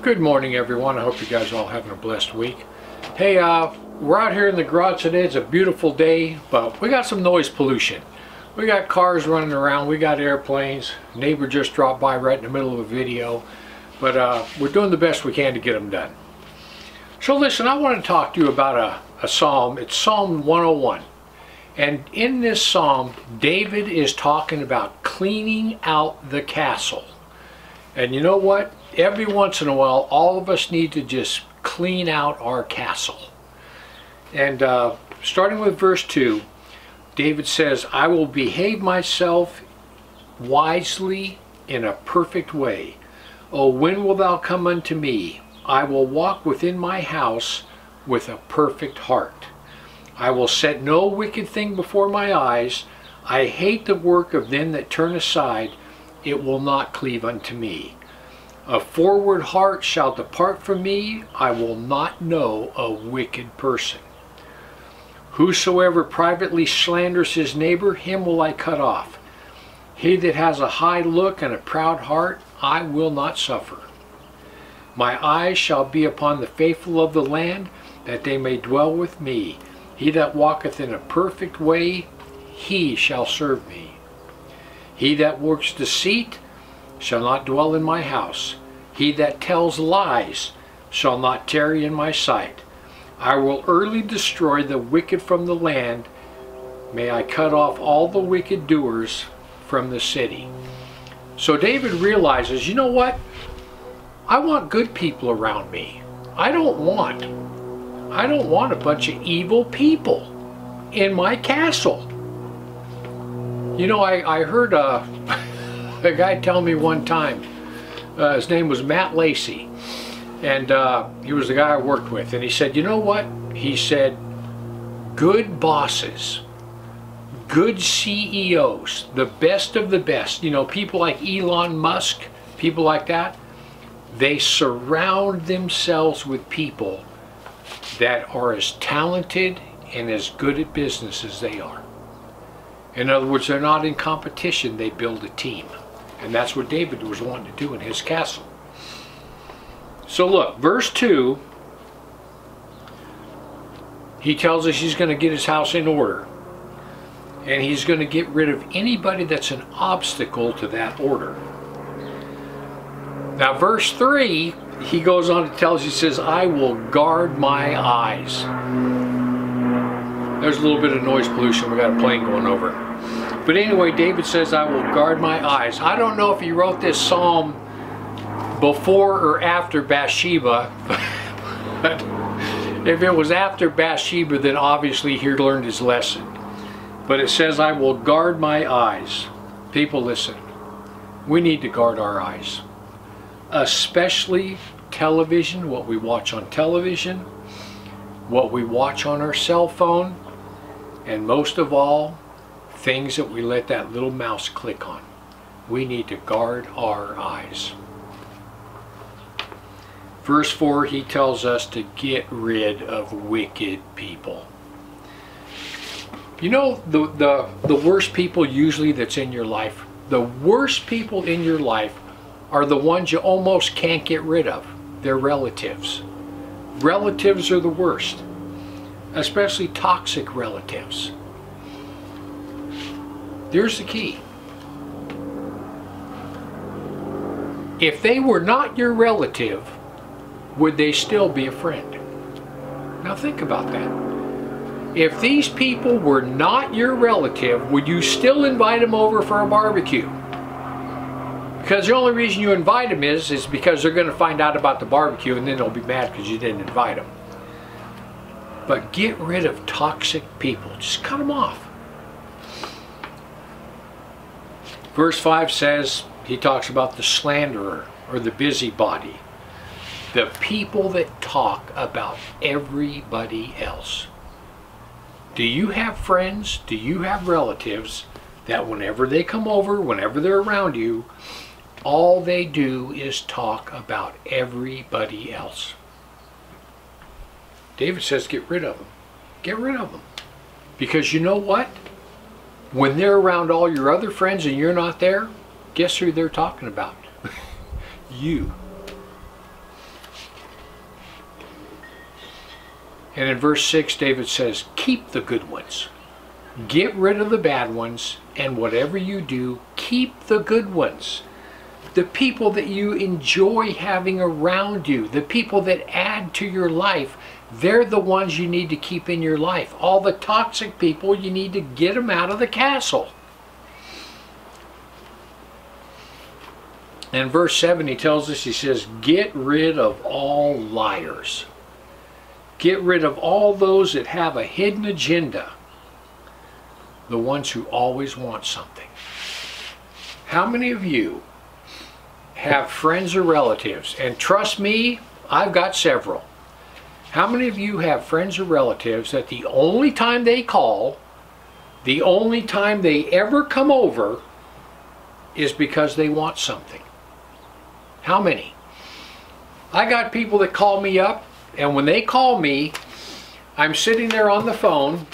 Good morning, everyone. I hope you guys are all having a blessed week. Hey, we're out here in the garage today. It's a beautiful day, but we got some noise pollution. We got cars running around. We got airplanes. Neighbor just dropped by right in the middle of a video, but we're doing the best we can to get them done. So listen, I want to talk to you about a psalm. It's Psalm 101. And in this psalm, David is talking about cleaning out the castle. And you know what? Every once in a while, all of us need to just clean out our castle. And starting with verse 2, David says, I will behave myself wisely in a perfect way. O when wilt thou come unto me? I will walk within my house with a perfect heart. I will set no wicked thing before my eyes. I hate the work of them that turn aside. It will not cleave unto me. A forward heart shall depart from me. I will not know a wicked person. Whosoever privately slanders his neighbor, him will I cut off. He that has a high look and a proud heart, I will not suffer. My eyes shall be upon the faithful of the land, that they may dwell with me. He that walketh in a perfect way, he shall serve me. He that works deceit shall not dwell in my house. He that tells lies shall not tarry in my sight. I will early destroy the wicked from the land. May I cut off all the wicked doers from the city. So David realizes, you know what? I want good people around me. I don't want a bunch of evil people in my castle. You know, I heard a guy tell me one time, his name was Matt Lacey, and he was the guy I worked with, and he said, you know what? He said, good bosses, good CEOs, the best of the best, you know, people like Elon Musk, people like that, they surround themselves with people that are as talented and as good at business as they are. In other words, they're not in competition, they build a team. And that's what David was wanting to do in his castle. So look, verse 2, he tells us he's going to get his house in order. And he's going to get rid of anybody that's an obstacle to that order. Now verse 3, he goes on to tell us, he says, I will guard my eyes. There's a little bit of noise pollution. We got a plane going over. But anyway, David says, I will guard my eyes. I don't know if he wrote this psalm before or after Bathsheba. But if it was after Bathsheba, then obviously he learned his lesson. But it says, I will guard my eyes. People, listen. We need to guard our eyes. Especially television, what we watch on television, what we watch on our cell phone, and most of all, things that we let that little mouse click on. We need to guard our eyes. Verse 4, he tells us to get rid of wicked people. You know, the worst people usually that's in your life, the worst people in your life are the ones you almost can't get rid of. They're relatives. Relatives are the worst, especially toxic relatives. Here's the key. If they were not your relative, would they still be a friend? Now think about that. If these people were not your relative, would you still invite them over for a barbecue? Because the only reason you invite them is because they're going to find out about the barbecue and then they'll be mad because you didn't invite them. But get rid of toxic people. Just cut them off. Verse 5 says, he talks about the slanderer or the busybody. The people that talk about everybody else. Do you have friends? Do you have relatives that whenever they come over, whenever they're around you, all they do is talk about everybody else? David says get rid of them. Get rid of them. Because you know what? When they're around all your other friends and you're not there, guess who they're talking about? You. And in verse 6, David says, keep the good ones. Get rid of the bad ones, and whatever you do, keep the good ones. The people that you enjoy having around you, the people that add to your life, they're the ones you need to keep in your life. All the toxic people, you need to get them out of the castle. In verse 7, he tells us, he says, get rid of all liars. Get rid of all those that have a hidden agenda. The ones who always want something. How many of you have friends or relatives? And trust me, I've got several. How many of you have friends or relatives that the only time they call, the only time they ever come over, is because they want something? How many? I got people that call me up, and when they call me, I'm sitting there on the phone.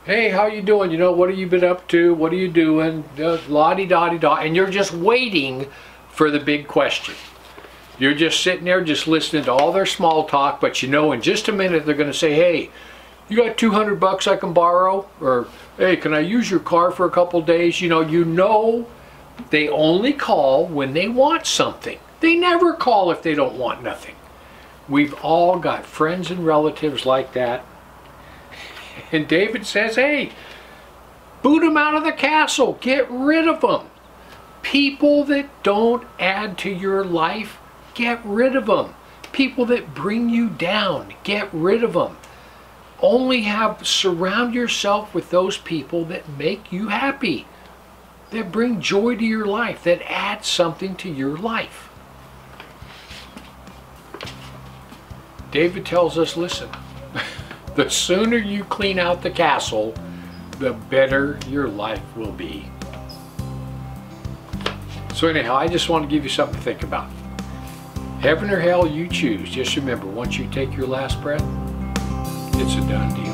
Hey, how you doing? You know, what have you been up to? What are you doing? La-di-da-di-da. And you're just waiting for the big question. You're just sitting there just listening to all their small talk, but you know in just a minute they're going to say, hey, you got 200 bucks I can borrow? Or, hey, can I use your car for a couple days? You know they only call when they want something. They never call if they don't want nothing. We've all got friends and relatives like that. And David says, hey, boot them out of the castle. Get rid of them. People that don't add to your life, get rid of them. People that bring you down, get rid of them. Surround yourself with those people that make you happy, that bring joy to your life, that add something to your life. David tells us, listen, the sooner you clean out the castle, the better your life will be. So anyhow, I just want to give you something to think about. Heaven or hell, you choose. Just remember, once you take your last breath, it's a done deal.